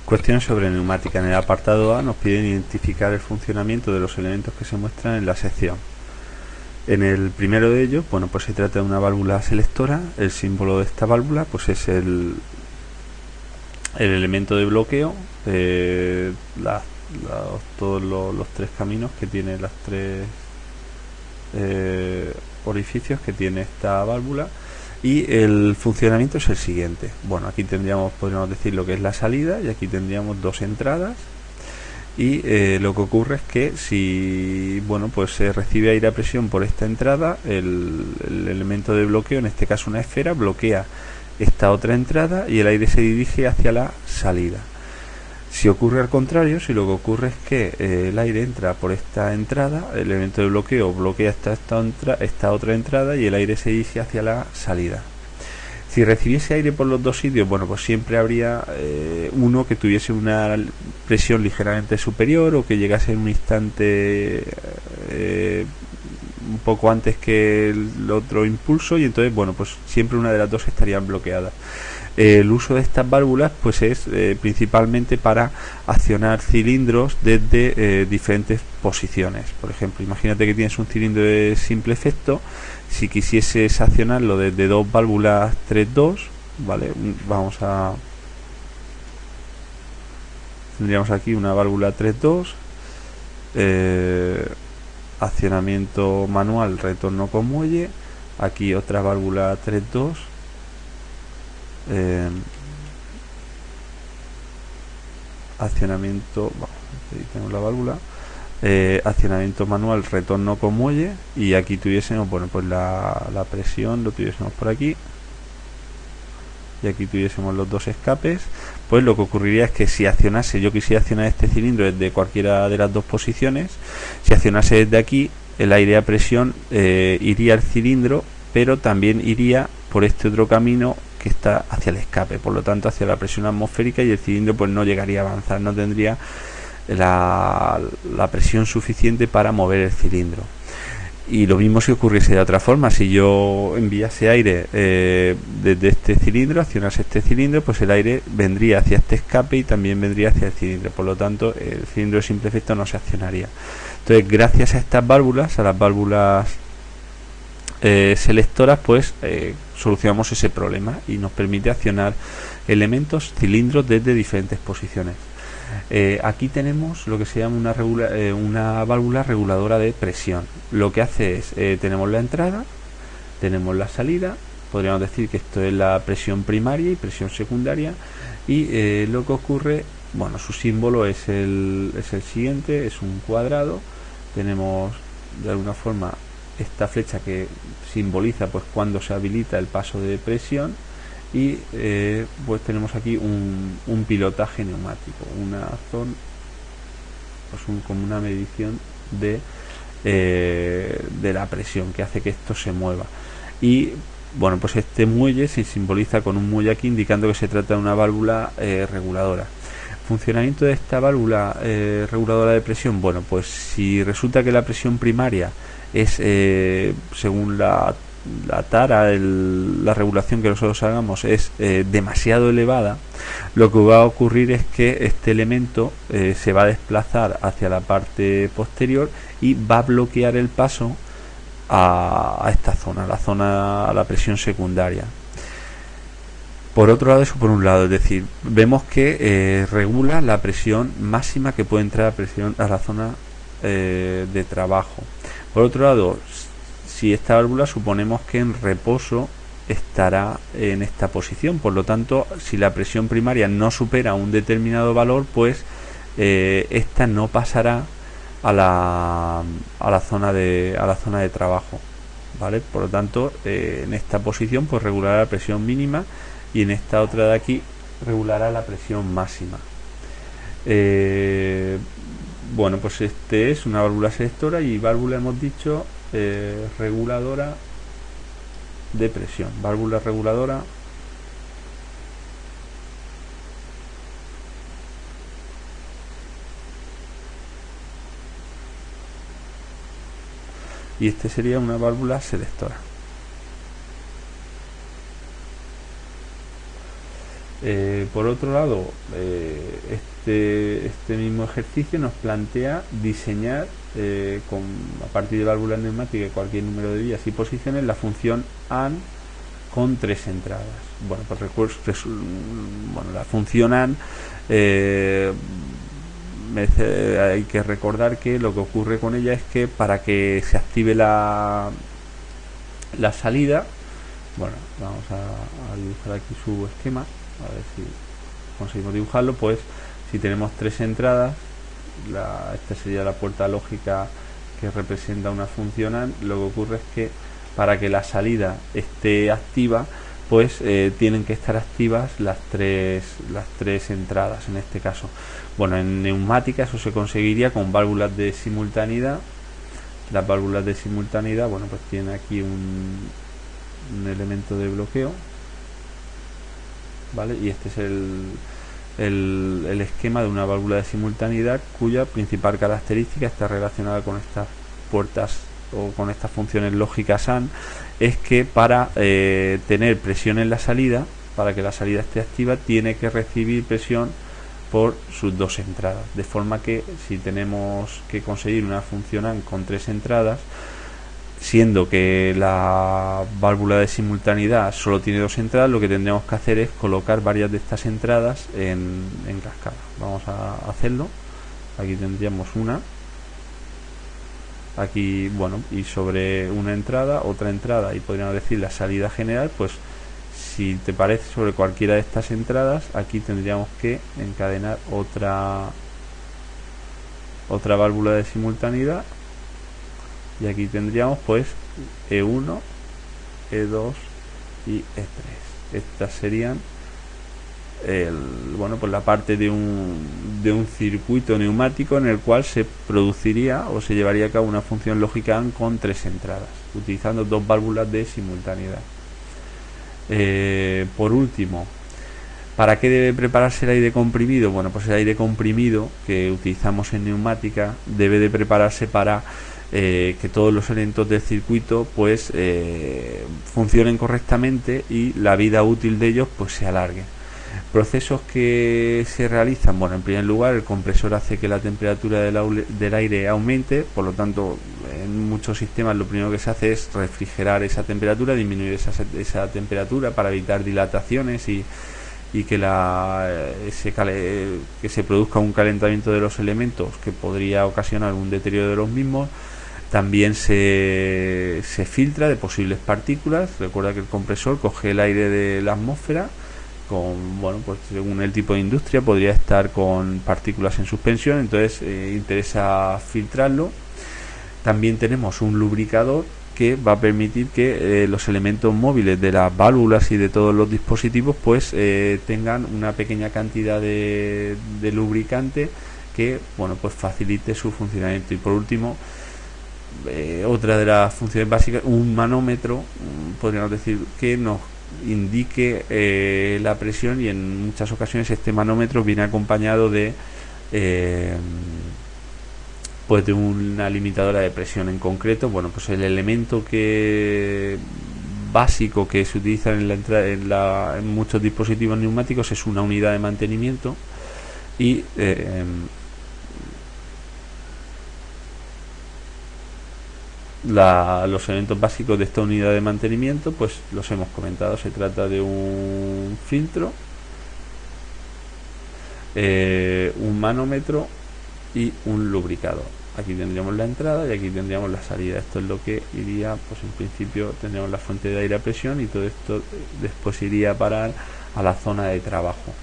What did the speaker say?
Cuestiones sobre neumática. En el apartado A nos piden identificar el funcionamiento de los elementos que se muestran en la sección. En el primero de ellos, bueno, pues se trata de una válvula selectora. El símbolo de esta válvula pues es el elemento de bloqueo, todos los tres caminos que tiene, las tres orificios que tiene esta válvula. Y el funcionamiento es el siguiente. Bueno, aquí podríamos decir lo que es la salida, y aquí tendríamos dos entradas. Y lo que ocurre es que si pues se recibe aire a presión por esta entrada, el elemento de bloqueo, en este caso una esfera, bloquea esta otra entrada y el aire se dirige hacia la salida. Si ocurre al contrario, si lo que ocurre es que el aire entra por esta entrada, el elemento de bloqueo bloquea esta otra entrada y el aire se dirige hacia la salida. Si recibiese aire por los dos sitios, pues siempre habría uno que tuviese una presión ligeramente superior, o que llegase en un instante un poco antes que el otro impulso, y entonces pues siempre una de las dos estarían bloqueadas. El uso de estas válvulas pues es principalmente para accionar cilindros desde diferentes posiciones. Por ejemplo, imagínate que tienes un cilindro de simple efecto. Si quisieses accionarlo desde dos válvulas 3-2, vale, tendríamos aquí una válvula 3-2, accionamiento manual, retorno con muelle. Aquí otra válvula 3-2, accionamiento, ahí tenemos la válvula, accionamiento manual, retorno con muelle. Y aquí tuviésemos pues la presión, lo tuviésemos por aquí, y aquí tuviésemos los dos escapes. Pues lo que ocurriría es que si yo quisiera accionar este cilindro desde cualquiera de las dos posiciones, si accionase desde aquí, el aire a presión iría al cilindro, pero también iría por este otro camino que está hacia el escape, por lo tanto hacia la presión atmosférica, y el cilindro pues no llegaría a avanzar, no tendría la presión suficiente para mover el cilindro. Y lo mismo si ocurriese de otra forma. Si yo enviase aire desde este cilindro, accionase este cilindro, pues el aire vendría hacia este escape y también vendría hacia el cilindro, por lo tanto el cilindro de simple efecto no se accionaría. Entonces, gracias a estas válvulas, a las válvulas selectoras, pues solucionamos ese problema y nos permite accionar cilindros desde diferentes posiciones. Aquí tenemos lo que se llama una válvula reguladora de presión. Lo que hace es, tenemos la entrada, tenemos la salida, podríamos decir que esto es la presión primaria y presión secundaria, y lo que ocurre, su símbolo es el siguiente, es un cuadrado. Tenemos de alguna forma esta flecha que simboliza pues cuando se habilita el paso de presión, y pues tenemos aquí un pilotaje neumático, una zona, pues como una medición de la presión que hace que esto se mueva. Y pues este muelle se simboliza con un muelle aquí, indicando que se trata de una válvula reguladora. Funcionamiento de esta válvula reguladora de presión. Pues si resulta que la presión primaria es, según la tara, la regulación que nosotros hagamos es demasiado elevada, lo que va a ocurrir es que este elemento se va a desplazar hacia la parte posterior y va a bloquear el paso a esta zona, a la presión secundaria. Por otro lado, eso por un lado, es decir, vemos que regula la presión máxima que puede entrar a la zona de trabajo. Por otro lado, si esta válvula suponemos que en reposo estará en esta posición, por lo tanto, si la presión primaria no supera un determinado valor, pues esta no pasará a la zona de trabajo, ¿vale? Por lo tanto, en esta posición pues regulará la presión mínima, y en esta otra de aquí regulará la presión máxima. Pues este es una válvula selectora, y válvula hemos dicho reguladora de presión, válvula reguladora y este sería una válvula selectora. Por otro lado, este mismo ejercicio nos plantea diseñar a partir de válvulas neumáticas cualquier número de vías y posiciones la función AND con 3 entradas. Bueno, pues la función AND hay que recordar que lo que ocurre con ella es que para que se active la salida, bueno, vamos a dibujar aquí su esquema, a ver si conseguimos dibujarlo. Pues si tenemos 3 entradas, esta sería la puerta lógica que representa una función AND. Lo que ocurre es que para que la salida esté activa, pues tienen que estar activas las tres entradas en este caso. Bueno, en neumática eso se conseguiría con válvulas de simultaneidad. Las válvulas de simultaneidad, bueno, pues tienen aquí un elemento de bloqueo, ¿vale? Y este es el esquema de una válvula de simultaneidad cuya principal característica está relacionada con estas puertas o con estas funciones lógicas AND, es que para tener presión en la salida, para que la salida esté activa, tiene que recibir presión por sus 2 entradas, de forma que si tenemos que conseguir una función AND con 3 entradas, siendo que la válvula de simultaneidad solo tiene 2 entradas, lo que tendríamos que hacer es colocar varias de estas entradas en cascada. Vamos a hacerlo. Aquí tendríamos una, aquí, bueno, y sobre una entrada, otra entrada, y podríamos decir la salida general. Pues si te parece, sobre cualquiera de estas entradas, aquí tendríamos que encadenar otra válvula de simultaneidad, y aquí tendríamos pues E1, E2 y E3. Estas serían pues la parte de un circuito neumático en el cual se produciría o se llevaría a cabo una función lógica AND con 3 entradas, utilizando 2 válvulas de simultaneidad. Por último, ¿para qué debe prepararse el aire comprimido? Bueno, pues el aire comprimido que utilizamos en neumática debe de prepararse para que todos los elementos del circuito pues funcionen correctamente y la vida útil de ellos pues se alargue. Procesos que se realizan, bueno, en primer lugar el compresor hace que la temperatura del aire aumente, por lo tanto en muchos sistemas lo primero que se hace es refrigerar esa temperatura, disminuir esa temperatura para evitar dilataciones y que que se produzca un calentamiento de los elementos que podría ocasionar un deterioro de los mismos. También se filtra de posibles partículas. Recuerda que el compresor coge el aire de la atmósfera pues según el tipo de industria podría estar con partículas en suspensión, entonces interesa filtrarlo. También tenemos un lubricador que va a permitir que los elementos móviles de las válvulas y de todos los dispositivos pues tengan una pequeña cantidad de lubricante que pues facilite su funcionamiento. Y por último, otra de las funciones básicas, un manómetro, podríamos decir, que nos indique la presión, y en muchas ocasiones este manómetro viene acompañado de de una limitadora de presión. En concreto, pues el elemento básico que se utiliza en muchos dispositivos neumáticos es una unidad de mantenimiento, y los elementos básicos de esta unidad de mantenimiento pues los hemos comentado. Se trata de un filtro, un manómetro y un lubricador. Aquí tendríamos la entrada y aquí tendríamos la salida. Esto es lo que iría, pues en principio tendríamos la fuente de aire a presión, y todo esto después iría a parar a la zona de trabajo.